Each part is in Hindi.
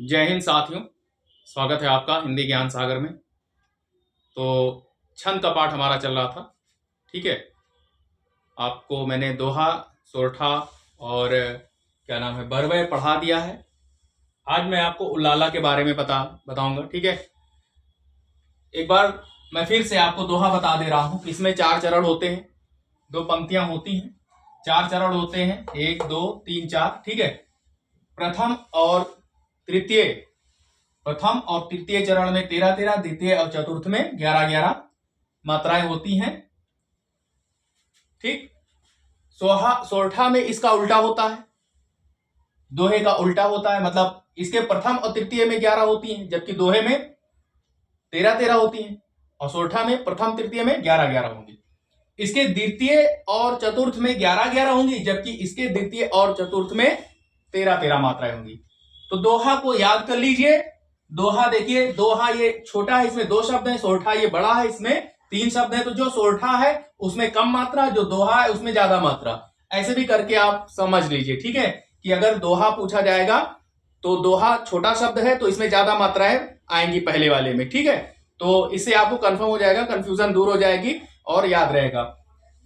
जय हिंद साथियों। स्वागत है आपका हिंदी ज्ञान सागर में। तो छंद का पाठ हमारा चल रहा था। ठीक है, आपको मैंने दोहा, सोरठा और क्या नाम है, बरवे पढ़ा दिया है। आज मैं आपको उल्लाला के बारे में बताऊंगा। ठीक है, एक बार मैं फिर से आपको दोहा बता दे रहा हूं। इसमें 4 चरण होते हैं, 2 पंक्तियां होती हैं, 4 चरण होते हैं, 1 2 3 4। ठीक है, प्रथम और तृतीय चरण में 13-13, द्वितीय और चतुर्थ में 11-11 मात्राएं होती हैं। ठीक, सोरठा में इसका उल्टा होता है, दोहे का उल्टा होता है। मतलब इसके प्रथम और तृतीय में 11 होती हैं, जबकि दोहे में 13-13 होती हैं, और सोरठा में प्रथम तृतीय में 11-11 होंगी। इसके द्वितीय और चतुर्थ में 11-11 होंगी, जबकि इसके द्वितीय और चतुर्थ में 13-13 मात्राएं होंगी। तो दोहा को याद कर लीजिए। दोहा देखिए, दोहा ये छोटा है, इसमें 2 शब्द है, सोरठा ये बड़ा है, इसमें 3 शब्द है। तो जो सोरठा है उसमें कम मात्रा, जो दोहा है उसमें ज्यादा मात्रा। ऐसे भी करके आप समझ लीजिए। ठीक है, कि अगर दोहा पूछा जाएगा तो दोहा छोटा शब्द है तो इसमें ज्यादा मात्राएं आएंगी पहले वाले में। ठीक है, तो इससे आपको कंफर्म हो जाएगा, कंफ्यूजन दूर हो जाएगी और याद रहेगा।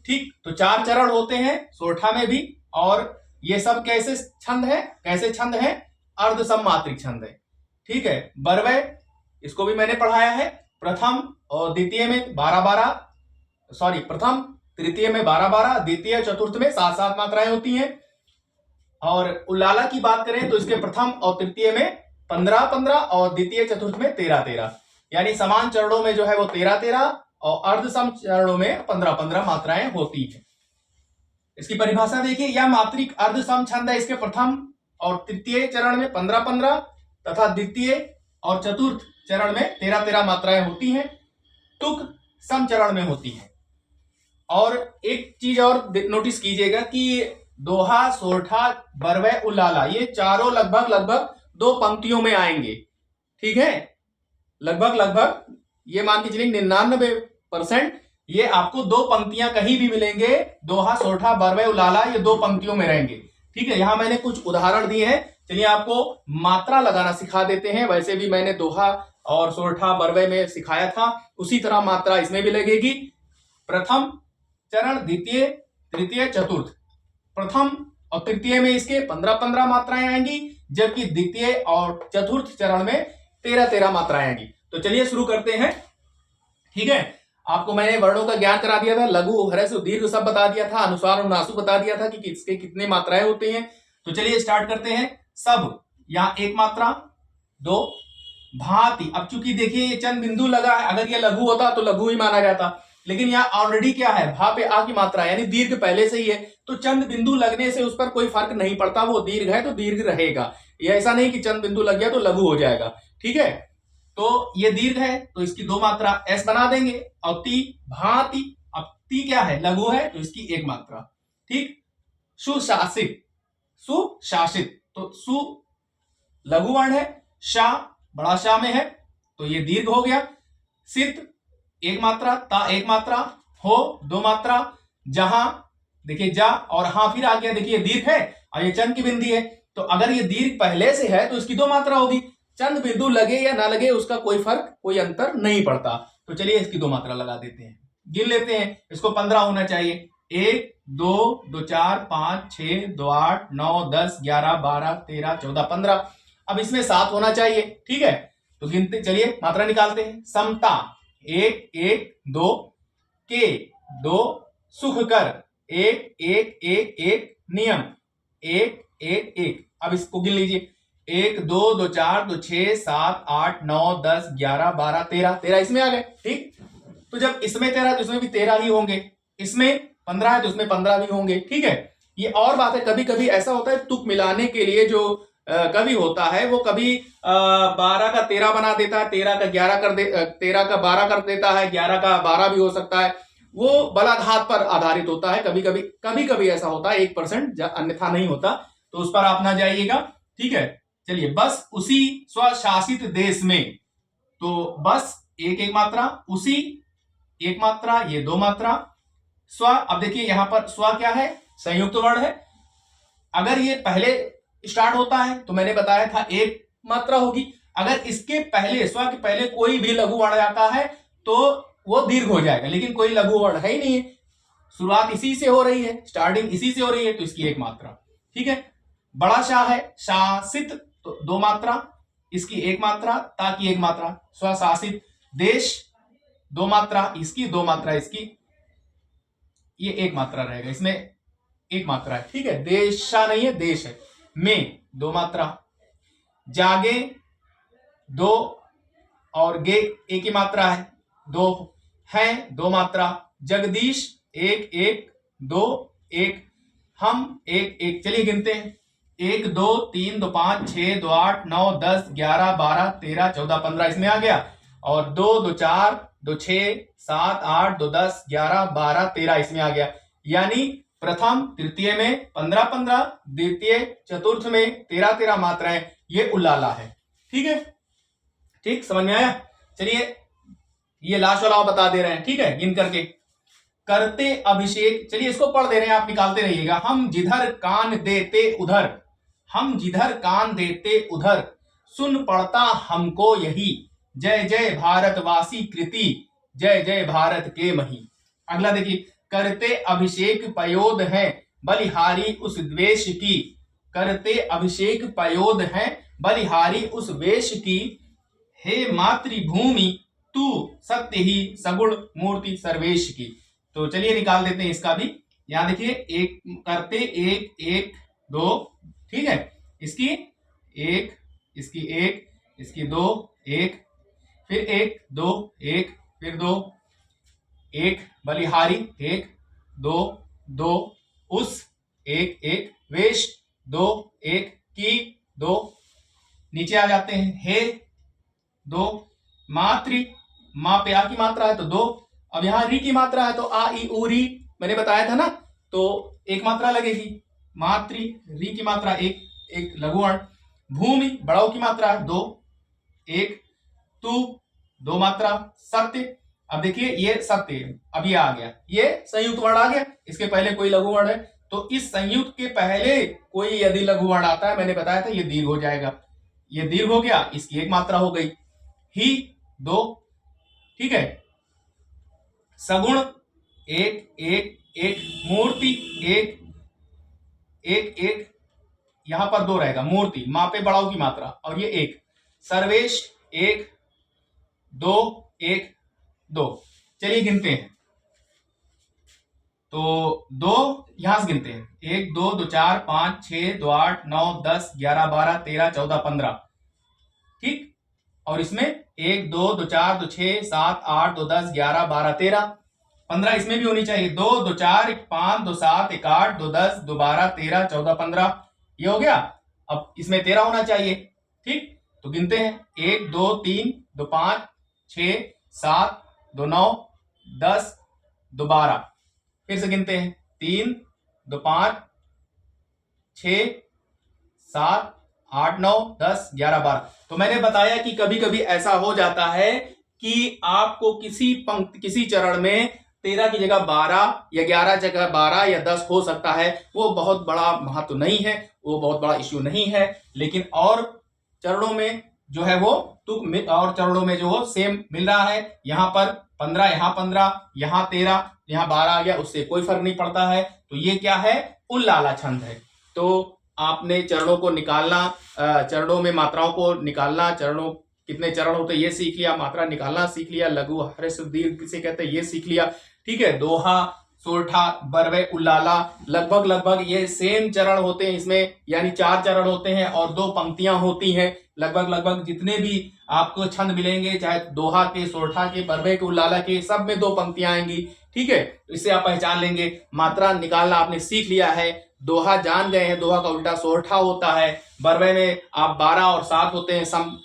ठीक, तो 4 चरण होते हैं सोरठा में भी, और ये सब कैसे छंद है, अर्ध सममात्रिक छंद है। ठीक है, बरवे इसको भी मैंने पढ़ाया है। प्रथम और द्वितीय में 12-12, प्रथम तृतीय में 12-12, द्वितीय चतुर्थ में 7-7 मात्राएं होती हैं। और उल्लाला की बात करें तो इसके प्रथम और तृतीय में 15-15 और द्वितीय चतुर्थ में 13-13, यानी समान चरणों में जो है वो 13-13 और अर्धसम चरणों में 15-15 मात्राएं होती हैं। इसकी परिभाषा देखिए, यह मात्रिक अर्धसम छंद है। इसके प्रथम और तृतीय चरण में 15-15 तथा द्वितीय और चतुर्थ चरण में 13-13 मात्राएं होती हैं। तुक सम चरण में होती है। और एक चीज और नोटिस कीजिएगा कि दोहा, सोरठा, बरवे, उल्लाला ये चारों लगभग 2 पंक्तियों में आएंगे। ठीक है, लगभग ये मान के चलिए 99% ये आपको 2 पंक्तियां कहीं भी मिलेंगे। दोहा, सोरठा, बरवे, उल्लाला ये 2 पंक्तियों में रहेंगे। ठीक है, यहां मैंने कुछ उदाहरण दिए हैं। चलिए आपको मात्रा लगाना सिखा देते हैं। वैसे भी मैंने दोहा और सोरठा, बरवे में सिखाया था, उसी तरह मात्रा इसमें भी लगेगी। प्रथम चरण, द्वितीय, तृतीय, चतुर्थ। प्रथम और तृतीय में इसके 15-15 मात्राएं आएंगी, जबकि द्वितीय और चतुर्थ चरण में 13-13 मात्राएं आएंगी। तो चलिए शुरू करते हैं। ठीक है, आपको मैंने वर्णों का ज्ञान करा दिया था, लघु, ह्रस्व, दीर्घ सब बता दिया था, अनुस्वार और अनुनासिक बता दिया था कि किसके कितने मात्राएं होती हैं। तो चलिए स्टार्ट करते हैं। सब, यहां 1 मात्रा, 2। भांति, अब चूंकि देखिए ये चंद बिंदु लगा है, अगर ये लघु होता तो लघु ही माना जाता, लेकिन यहाँ ऑलरेडी क्या है, भा पे आ की मात्रा यानी दीर्घ पहले से ही है, तो चंद बिंदु लगने से उस पर कोई फर्क नहीं पड़ता, वो दीर्घ है तो दीर्घ रहेगा। ये ऐसा नहीं कि चंद बिंदु लग गया तो लघु हो जाएगा। ठीक है, तो ये दीर्घ है तो इसकी 2 मात्रा एस बना देंगे। और ती, भांति, अब ती क्या है, लघु है तो इसकी 1 मात्रा। ठीक, सुशासित, तो सु लघु वर्ण है, शा बड़ा शा में है तो ये दीर्घ हो गया। सित 1 मात्रा, ता 1 मात्रा, हो 2 मात्रा, जहां देखिए जा और हां फिर आ गया, देखिए दीर्घ है और ये चंद की बिंदी है, तो अगर ये दीर्घ पहले से है तो इसकी 2 मात्रा होगी। चंद बिंदु लगे या ना लगे उसका कोई फर्क, कोई अंतर नहीं पड़ता। तो चलिए इसकी 2 मात्रा लगा देते हैं, गिन लेते हैं। इसको 15 होना चाहिए। 1 2 2 4 5 6 2 8 9 10 11 12 13 14 15। अब इसमें 7 होना चाहिए। ठीक है, तो गिनते चलिए, मात्रा निकालते हैं। समता 1 1 2, के 2, सुख कर 1 1 1 1, नियम 1 1 1। अब इसको गिन लीजिए, 1 2 2 4 2 6 7 8 9 10 11 12 13 इसमें आ गए। ठीक, तो जब इसमें 13 तो इसमें भी 13 ही होंगे, इसमें 15 है तो इसमें 15 भी होंगे। ठीक है, ये और बात है, कभी कभी ऐसा होता है तुक मिलाने के लिए जो कभी होता है, वो कभी 12 का 13 बना देता है, 13 का 11 कर दे 13 का 12 कर देता है, 11 का 12 भी हो सकता है। वो बलाघात पर आधारित होता है, कभी कभी ऐसा होता है 1%, अन्यथा नहीं होता, तो उस पर आप ना जाइएगा। ठीक है, चलिए, बस उसी स्वशासित देश में, तो बस 1 मात्रा, उसी 1 मात्रा, ये 2 मात्रा। स्व, अब देखिए यहां पर स्व क्या है, संयुक्त वर्ण है। अगर ये पहले स्टार्ट होता है तो मैंने बताया था 1 मात्रा होगी। अगर इसके पहले स्व के पहले कोई भी लघु वर्ण आता है तो वो दीर्घ हो जाएगा, लेकिन कोई लघु वर्ण है ही नहीं है, शुरुआत इसी से हो रही है, स्टार्टिंग इसी से हो रही है, तो इसकी एक मात्रा। ठीक है, बड़ा शाह है, शासित तो दो मात्रा, इसकी एक मात्रा, ताकि एक मात्रा। स्वशासित देश दो मात्रा, इसकी दो मात्रा, इसकी ये एक मात्रा रहेगा, इसमें एक मात्रा है। ठीक है, देशा नहीं है, देश है। में दो मात्रा, जागे दो और गे एक ही मात्रा है, दो है दो मात्रा। जगदीश एक एक दो एक, हम एक एक। चलिए गिनते हैं, 1 2 3 2 5 6 2 8 9 10 11 12 13 14 15 इसमें आ गया, और 2 2 4 2 6 7 8 2 10 11 12 13 इसमें आ गया। यानी प्रथम तृतीय में 15 15, द्वितीय चतुर्थ में 13 13 मात्राएं, ये उल्लाला है। ठीक है, ठीक समझ में आया। चलिए ये लास्ट वाला बता दे रहे हैं, ठीक है, गिन करके। करते अभिषेक, चलिए इसको पढ़ दे रहे हैं, आप निकालते रहिएगा। हम जिधर कान देते उधर, हम जिधर कान देते उधर, सुन पड़ता हमको यही, जय जय भारतवासी कृति, जय जय भारत के मही। अगला देखिए, करते अभिषेक पयोद है, बलिहारी उस द्वेष की, करते अभिषेक पयोद है, बलिहारी उस वेश की, हे मातृभूमि तू सत्य ही सगुण मूर्ति सर्वेश की। तो चलिए निकाल देते हैं इसका भी। यहां देखिए, एक करते एक एक दो, ठीक है, इसकी एक, इसकी एक, इसकी दो एक, फिर एक दो एक, फिर दो एक, बलिहारी एक दो दो, उस एक एक, वेश दो एक, की दो, नीचे आ जाते हैं, हे दो, मातृ माँ पे आ की मात्रा है तो दो, अब यहां री की मात्रा है तो आ ई उ री मैंने बताया था ना, तो एक मात्रा लगेगी। मातृ री की मात्रा एक, एक लघुवर्ण। भूमि बड़ाओ की मात्रा है दो, एक, तू दो मात्रा, सत्य, अब देखिए ये सत्य, अब ये आ गया, ये संयुक्त वर्ण आ गया, इसके पहले कोई लघु वर्ण है, तो इस संयुक्त के पहले कोई यदि लघु वर्ण आता है, मैंने बताया था ये दीर्घ हो जाएगा, ये दीर्घ हो गया, इसकी एक मात्रा हो गई। ही दो, ठीक है, सगुण एक एक एक, मूर्ति एक एक एक, यहां पर दो रहेगा, मूर्ति माँ पे बड़ाओ की मात्रा, और ये एक, सर्वेश एक दो एक दो। चलिए गिनते हैं, तो दो यहां से गिनते हैं, 1 2 2 4 5 6 2 8 9 10 11 12 13 14 15, ठीक, और इसमें 1 2 2 4 2 6 7 8 2 10 11 12 13 15 इसमें भी होनी चाहिए, 2 2 4 1 5 2 7 1 8 2 10 2 12 13 14 15, ये हो गया। अब इसमें 13 होना चाहिए, ठीक, तो गिनते हैं, 1 2 3 2 5 6 7 2 9 10 2 12, फिर से गिनते हैं, 3 2 5 6 7 8 9 10 11 12। तो मैंने बताया कि कभी कभी ऐसा हो जाता है कि आपको किसी पंक्ति किसी चरण में 13 की जगह 12 या 11 जगह 12 या 10 हो सकता है, वो बहुत बड़ा महत्व नहीं है, वो बहुत बड़ा इश्यू नहीं है, लेकिन और चरणों में जो है वो तुक और चरणों में जो हो सेम मिल रहा है, यहाँ पर 15 यहाँ 15 यहाँ 13 यहाँ 12 आ गया, उससे कोई फर्क नहीं पड़ता है, तो ये क्या है, उल्लाला छंद है। तो आपने चरणों को निकालना, चरणों में मात्राओं को निकालना, चरणों कितने चरण होते ये सीख लिया, मात्रा निकालना सीख लिया, लघु ह्रस्व दीर्घ से कहते हैं ये सीख लिया, ठीक है। दोहा सोरठा बरवे उल्लाला लगभग ये सेम चरण होते हैं इसमें, यानी 4 चरण होते हैं और 2 पंक्तियां होती हैं, लगभग जितने भी आपको छंद मिलेंगे, चाहे दोहा के, सोरठा के, बरवे के, उल्लाला के, सब में 2 पंक्तियां आएंगी, ठीक है। तो इससे आप पहचान लेंगे, मात्रा निकालना आपने सीख लिया है, दोहा जान गए हैं, दोहा का उल्टा सोरठा होता है, बरवे में आप 12 और 7 होते हैं, सम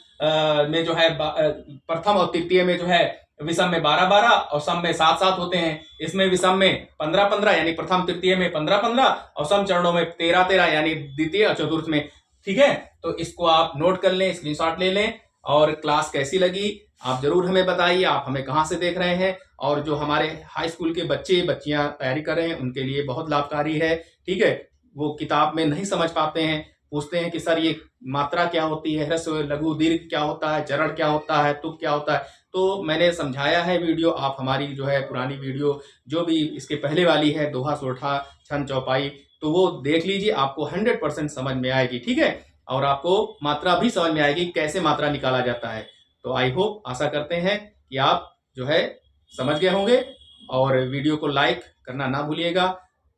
में जो है प्रथम और तृतीय में जो है विषम में 12 12 और सम में 7 7 होते हैं, इसमें विषम में 15 15 यानी प्रथम तृतीय में 15 15 और सम चरणों में 13 13 यानी द्वितीय और चतुर्थ में, ठीक है। तो इसको आप नोट कर लें, स्क्रीनशॉट ले लें, और क्लास कैसी लगी आप जरूर हमें बताइए, आप हमें कहाँ से देख रहे हैं, और जो हमारे हाई स्कूल के बच्चे बच्चियां तैयारी कर रहे हैं उनके लिए बहुत लाभकारी है, ठीक है। वो किताब में नहीं समझ पाते हैं पूछते हैं कि सर ये मात्रा क्या होती है, ह्रस्व लघु दीर्घ क्या होता है, चरण क्या होता है, तुक क्या होता है। तो मैंने समझाया है वीडियो, आप हमारी जो है पुरानी वीडियो जो भी इसके पहले वाली है, दोहा सोरठा छंद चौपाई, तो वो देख लीजिए, आपको 100% समझ में आएगी। ठीक है, और आपको मात्रा भी समझ में आएगी, कैसे मात्रा निकाला जाता है। तो आई होप, आशा करते हैं कि आप जो है समझ गए होंगे, और वीडियो को लाइक करना ना भूलिएगा।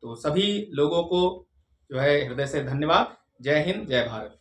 तो सभी लोगों को जो है हृदय से धन्यवाद। जय हिंद, जय भारत।